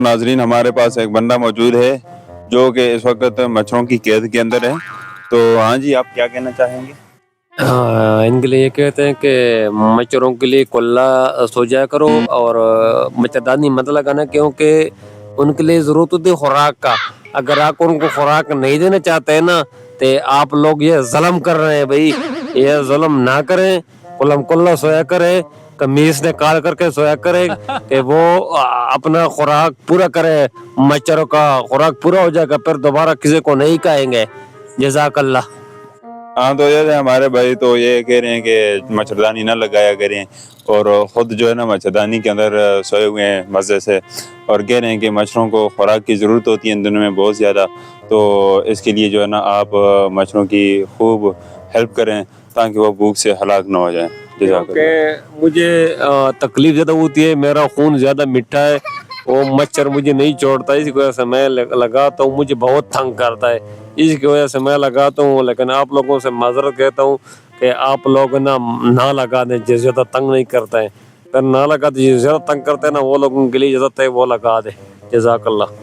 ناظرین ہمارے پاس ایک بندہ موجود ہے جو کہ اس وقت مچھروں کی قید کے اندر ہے. تو ہاں جی، آپ کیا کہنا چاہیں گے؟ ان کے لیے یہ کہتے ہیں کہ مچھروں کے لیے کلا سو جایا کرو اور مچھردانی مت لگانا، کیونکہ ان کے لیے ضرورت ہوتی ہے خوراک کا. اگر آپ ان کو خوراک نہیں دینا چاہتے ہیں نا تو آپ لوگ یہ ظلم کر رہے ہیں. بھائی یہ ظلم نہ کریں، کلم کلا سویا کریں، قمیص نکال کر کے سویا کرے کہ وہ اپنا خوراک پورا کرے. مچھروں کا خوراک پورا ہو جائے گا پھر دوبارہ کسی کو نہیں کہیں گے. جزاک اللہ. ہاں تو یہ ہمارے بھائی تو یہ کہہ رہے ہیں کہ مچھردانی نہ لگایا کریں، اور خود جو ہے نا مچھردانی کے اندر سوئے ہوئے ہیں مزے سے، اور کہہ رہے ہیں کہ مچھروں کو خوراک کی ضرورت ہوتی ہے ان دنوں میں بہت زیادہ. تو اس کے لیے جو ہے نا آپ مچھروں کی خوب ہیلپ کریں تاکہ وہ بھوک سے ہلاک نہ ہو جائیں. کیونکہ مجھے تکلیف زیادہ ہوتی ہے، میرا خون زیادہ میٹھا ہے، وہ مچھر مجھے نہیں چھوڑتا، اس کی وجہ سے میں لگاتا ہوں. مجھے بہت تنگ کرتا ہے، اس کی وجہ سے میں لگاتا ہوں. لیکن آپ لوگوں سے معذرت کہتا ہوں کہ آپ لوگ نہ لگا دیں، جس زیادہ تنگ نہیں کرتا ہے. پھر نہ لگا دیں، زیادہ تنگ کرتے ہیں نا وہ لوگوں کے لیے ضرورت ہے وہ لگا دے. جزاک اللہ.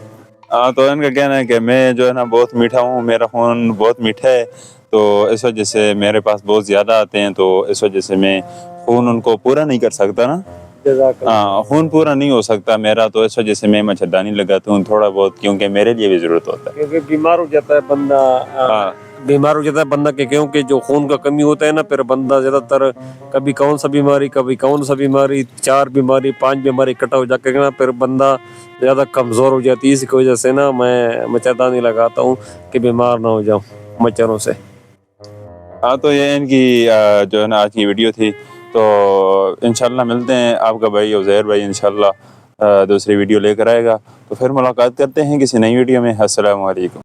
ہاں تو ان کا کہنا ہے کہ میں جو ہے نا بہت میٹھا ہوں، میرا خون بہت میٹھا ہے، تو اس وجہ سے میرے پاس بہت زیادہ آتے ہیں، تو اس وجہ سے میں خون ان کو پورا نہیں کر سکتا نا. ہاں خون پورا نہیں ہو سکتا میرا، تو اس وجہ سے میں مچھردانی لگاتا ہوں تھوڑا بہت، کیونکہ میرے لیے بھی ضرورت ہوتا ہے. کیونکہ بیمار ہو جاتا ہے بندہ، بیمار ہو جاتا ہے بندہ کہ کیونکہ جو خون کا کمی ہوتا ہے نا، پھر بندہ زیادہ تر کبھی کون سا بیماری 4 بیماری 5 بیماری اکٹھا ہو جاتے ہیں نا، پھر بندہ زیادہ کمزور ہو جاتی ہے. اس کی وجہ سے نا میں مچھردانی لگاتا ہوں کہ بیمار نہ ہو جاؤں مچھروں سے. ہاں تو یہ ان کی جو ہے نا آج کی ویڈیو تھی. تو انشاءاللہ ملتے ہیں، آپ کا بھائی عزیر بھائی انشاءاللہ دوسری ویڈیو لے کر آئے گا. تو پھر ملاقات کرتے ہیں کسی نئی ویڈیو میں. السلام علیکم.